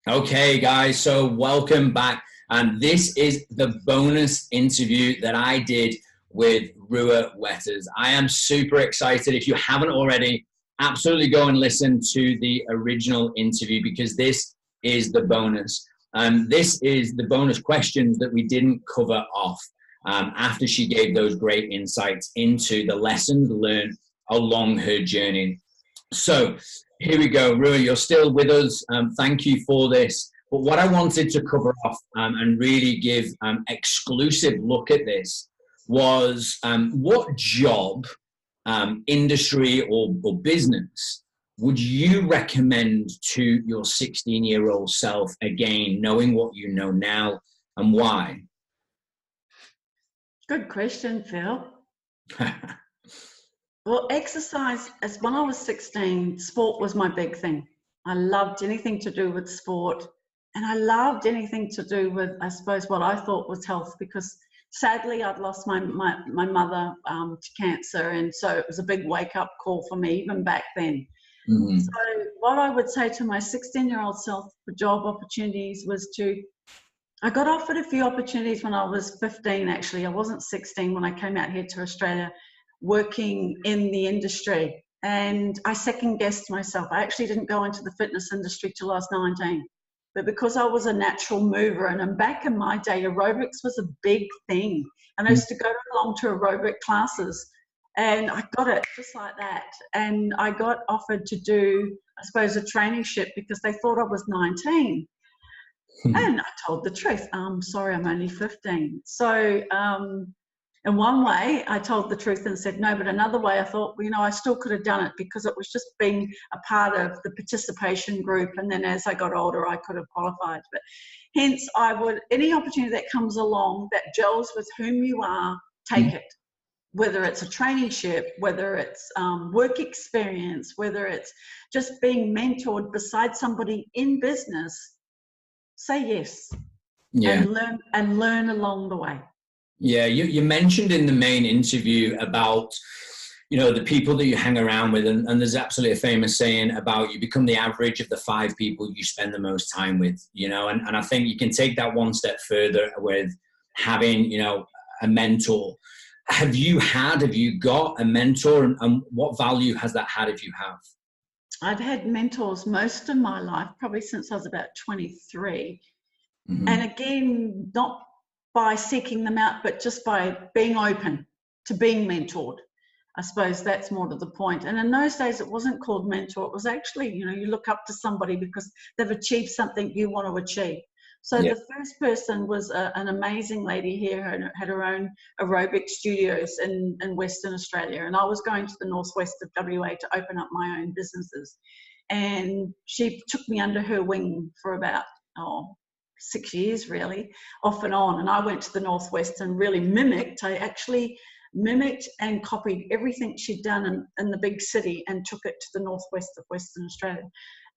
Okay, guys, so welcome back. And this is the bonus interview that I did with Rua Wetters. I am super excited. If you haven't already, absolutely go and listen to the original interview because this is the bonus. This is the bonus questions that we didn't cover off after she gave those great insights into the lessons learned along her journey. So here we go. Rua, you're still with us. Thank you for this. But what I wanted to cover off and really give exclusive look at this was what job, industry, or business would you recommend to your 16-year-old self, again, knowing what you know now, and why? Good question, Phil. Well, exercise, as when I was 16, sport was my big thing. I loved anything to do with sport, and I loved anything to do with, I suppose, what I thought was health, because sadly I'd lost my mother to cancer, and so it was a big wake-up call for me even back then. Mm-hmm. So what I would say to my 16-year-old self for job opportunities was I got offered a few opportunities when I was 15, actually. I wasn't 16 when I came out here to Australia, working in the industry, and I second guessed myself. I actually didn't go into the fitness industry till I was 19, but because I was a natural mover, and back in my day aerobics was a big thing, and I used to go along to aerobic classes, and I got it just like that. And I got offered to do, I suppose, a traineeship because they thought I was 19. And I told the truth. Sorry, I'm only 15. So in one way, I told the truth and said no, but another way I thought, well, I still could have done it because it was just being a part of the participation group. And then as I got older, I could have qualified. But hence, any opportunity that comes along that gels with whom you are, take it. Whether it's a traineeship, whether it's work experience, whether it's just being mentored beside somebody in business, say yes. Yeah. And learn along the way. Yeah, you mentioned in the main interview about, the people that you hang around with, and there's absolutely a famous saying about you become the average of the 5 people you spend the most time with, and I think you can take that one step further with having, a mentor. Have you got a mentor, and what value has that had if you have? I've had mentors most of my life, probably since I was about 23. Mm-hmm. And again, not by seeking them out, but just by being open to being mentored. I suppose that's more to the point. And in those days, it wasn't called mentor. It was actually, you look up to somebody because they've achieved something you want to achieve. So The first person was an amazing lady here who had her own aerobic studios in Western Australia. And I was going to the northwest of WA to open up my own businesses. And she took me under her wing for about, 6 years really, off and on. And I went to the northwest and really I actually mimicked and copied everything she'd done in the big city and took it to the northwest of Western Australia.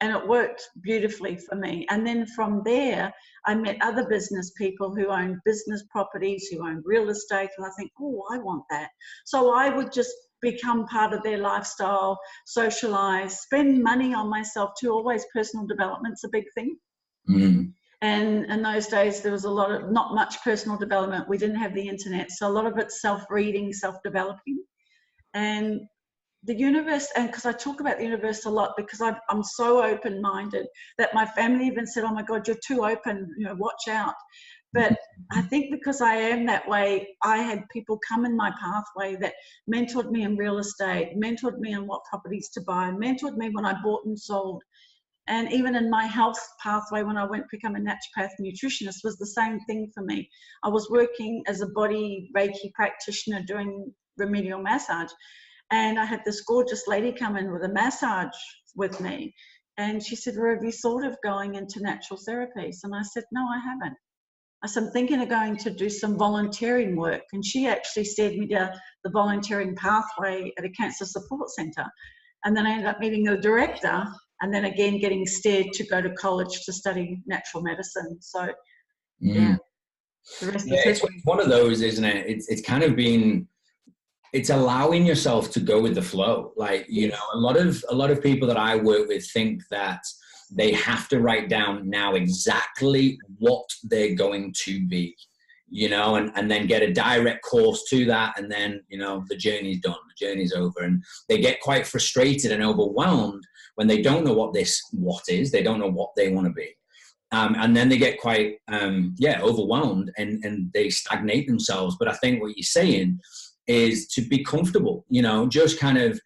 And it worked beautifully for me. And then from there, I met other business people who owned business properties, who owned real estate. And I think, I want that. So I would just become part of their lifestyle, socialize, spend money on myself too. Always personal development's a big thing. Mm-hmm. And in those days, there was not much personal development. We didn't have the internet. So a lot of it's self-reading, self-developing. And the universe, and because I talk about the universe a lot because I'm so open-minded that my family even said, oh my God, you're too open, watch out. But I think because I am that way, I had people come in my pathway that mentored me in real estate, mentored me in what properties to buy, mentored me when I bought and sold. And even in my health pathway, when I went to become a naturopath and nutritionist, was the same thing for me. I was working as a body Reiki practitioner doing remedial massage. And I had this gorgeous lady come in with a massage with me. And she said, have you thought of going into natural therapies? And I said, no, I haven't. I said, I'm thinking of going to do some volunteering work. And she actually steered me down the volunteering pathway at a cancer support centre. And then I ended up meeting the director and then again getting steered to go to college to study natural medicine. So, yeah. The rest is it's one of those, isn't it? It's kind of been... it's allowing yourself to go with the flow. Like, a lot of people that I work with think that they have to write down now exactly what they're going to be, you know, and then get a direct course to that. And then, you know, the journey's done, the journey's over. And they get quite frustrated and overwhelmed when they don't know what is, they don't know what they want to be. And then they get quite, overwhelmed and they stagnate themselves. But I think what you're saying is to be comfortable, you know, just kind of,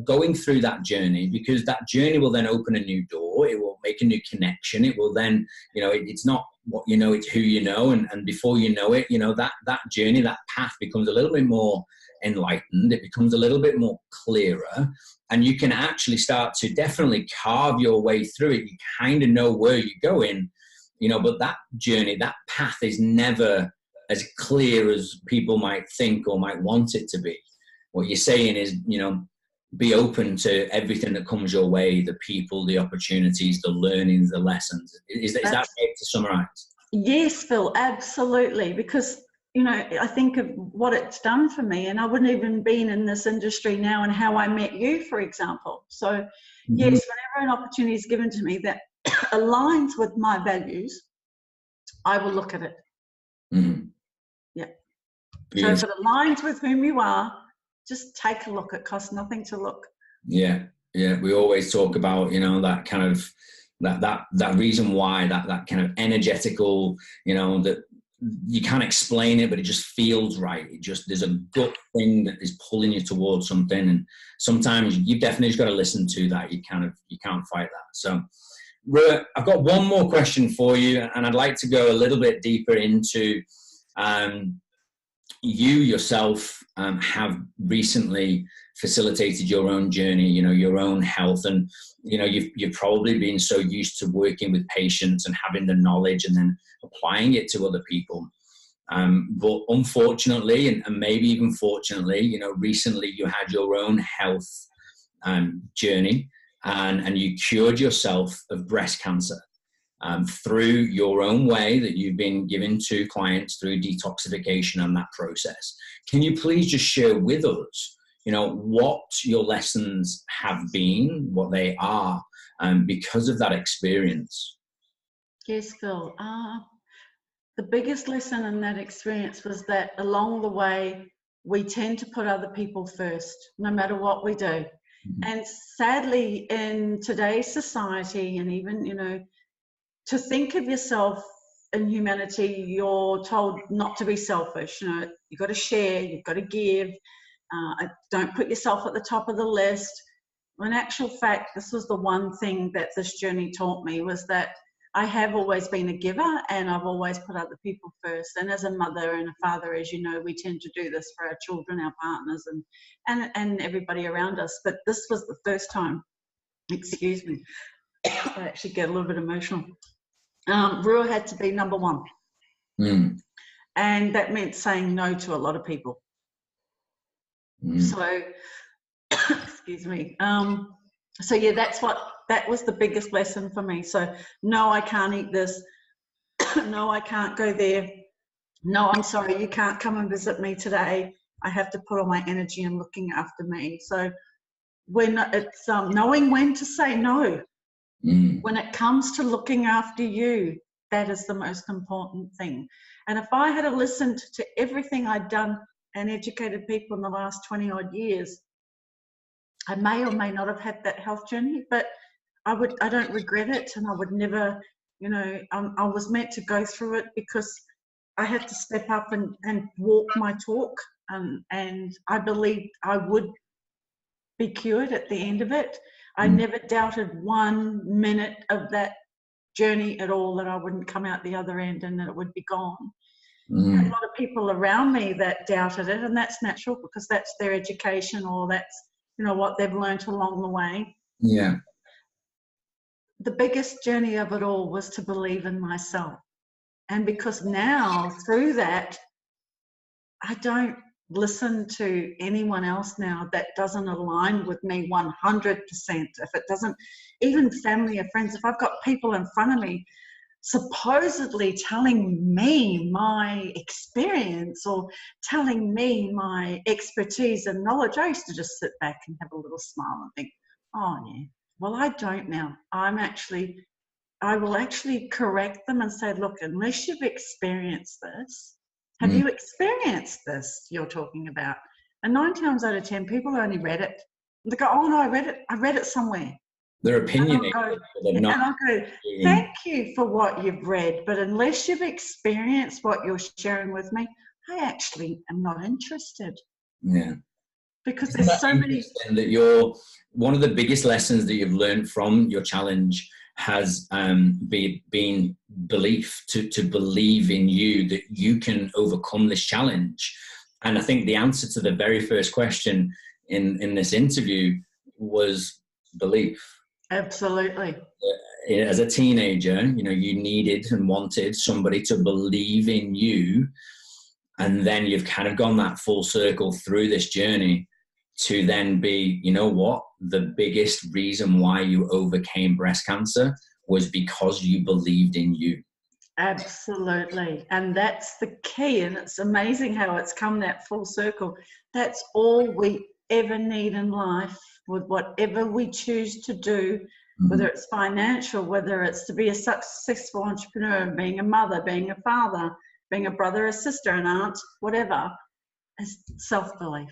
going through that journey, because that journey will then open a new door. It will make a new connection. It will then, it's not what you know, it's who you know. And before you know it, that journey, that path becomes a little bit more enlightened. It becomes a little bit more clearer. And you can actually start to definitely carve your way through it. You kind of know where you're going, but that journey, that path is never as clear as people might think or might want it to be. What you're saying is, be open to everything that comes your way, the people, the opportunities, the learnings, the lessons. Is that fair to summarize? Yes, Phil, absolutely. Because, I think of what it's done for me, and I wouldn't even been in this industry now, and how I met you, for example. So, yes, whenever an opportunity is given to me that aligns with my values, I will look at it. Mm-hmm. Yeah. Beautiful. So if it aligns with whom you are, just take a look. It costs nothing to look. Yeah. We always talk about, that kind of that reason why, that kind of energetical, that you can't explain it, but it just feels right. There's a gut thing that is pulling you towards something, and sometimes you've definitely just got to listen to that. You can't fight that. So I've got one more question for you, and I'd like to go a little bit deeper into you yourself have recently facilitated your own journey, your own health, and you've probably been so used to working with patients and having the knowledge and then applying it to other people. But unfortunately, and maybe even fortunately, recently you had your own health journey, and you cured yourself of breast cancer. Through your own way that you've been given to clients through detoxification and that process. Can you please just share with us, what your lessons have been, what they are, because of that experience? Yes, Phil. The biggest lesson in that experience was that along the way, we tend to put other people first, no matter what we do. Mm-hmm. And sadly, in today's society, and even, to think of yourself in humanity, you're told not to be selfish. You've got to share, you've got to give. Don't put yourself at the top of the list. In actual fact, this was the one thing that this journey taught me, was that I have always been a giver, and I've always put other people first. And as a mother and a father, as you know, we tend to do this for our children, our partners, and everybody around us. But this was the first time, excuse me, I actually get a little bit emotional. Rua had to be number one. And that meant saying no to a lot of people. So, excuse me. So yeah, that was the biggest lesson for me. So, no, I can't eat this. No, I can't go there. No, I'm sorry, you can't come and visit me today. I have to put all my energy in looking after me. So when it's knowing when to say no. When it comes to looking after you, that is the most important thing. And if I had listened to everything I'd done and educated people in the last 20 odd years, I may or may not have had that health journey, but I don't regret it, and I would never, I was meant to go through it because I had to step up and walk my talk, and I believed I would be cured at the end of it. I never doubted 1 minute of that journey at all, that I wouldn't come out the other end and that it would be gone. A lot of people around me that doubted it, and that's natural because that's their education, or that's, what they've learned along the way. Yeah. The biggest journey of it all was to believe in myself. And because now, through that, I don't listen to anyone else now that doesn't align with me 100%. If it doesn't, even family or friends, if I've got people in front of me supposedly telling me my experience or telling me my expertise and knowledge, I used to just sit back and have a little smile and think, oh yeah, Well, I don't now. I will actually correct them and say, look, unless you've experienced this, have you experienced this you're talking about? And 9 times out of 10, people only read it. They go, oh no, I read it somewhere. Their opinion. And I'll go, thank you for what you've read, but unless you've experienced what you're sharing with me, I actually am not interested. Yeah. Because there's so many. That one of the biggest lessons that you've learned from your challenge has been belief, to believe in you, that you can overcome this challenge. And I think the answer to the very first question in this interview was belief. Absolutely. As a teenager, you needed and wanted somebody to believe in you. And then you've kind of gone that full circle through this journey to then be, the biggest reason why you overcame breast cancer was because you believed in you. Absolutely. And that's the key. And it's amazing how it's come that full circle. That's all we ever need in life, with whatever we choose to do, whether it's financial, whether it's to be a successful entrepreneur, being a mother, being a father, being a brother, a sister, an aunt, whatever, is self-belief.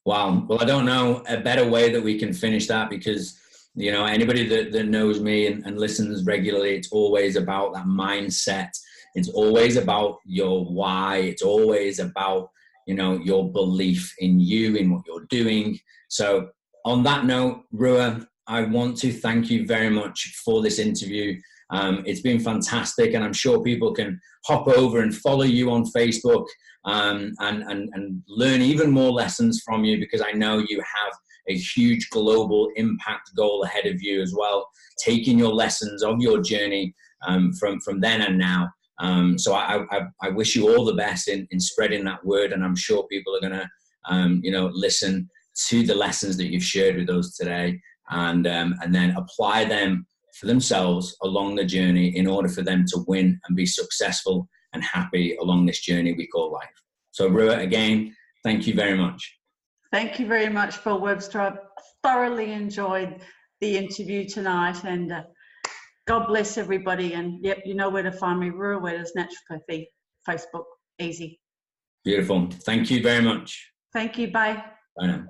Wow. Well, I don't know a better way that we can finish that, because, anybody that knows me and listens regularly, it's always about that mindset. It's always about your why. It's always about, your belief in you, in what you're doing. So on that note, Rua, I want to thank you very much for this interview. It's been fantastic, and I'm sure people can hop over and follow you on Facebook and learn even more lessons from you, because I know you have a huge global impact goal ahead of you as well, taking your lessons of your journey from then and now. So I wish you all the best in spreading that word, and I'm sure people are going to listen to the lessons that you've shared with us today, and then apply them for themselves along the journey in order for them to win and be successful and happy along this journey we call life. So Rua, again, thank you very much. Thank you very much, Phil Webster. I thoroughly enjoyed the interview tonight, and God bless everybody. And yep, you know where to find me, Rua Wetters, Naturopathy, Facebook, easy. Beautiful. Thank you very much. Thank you. Bye. Bye now.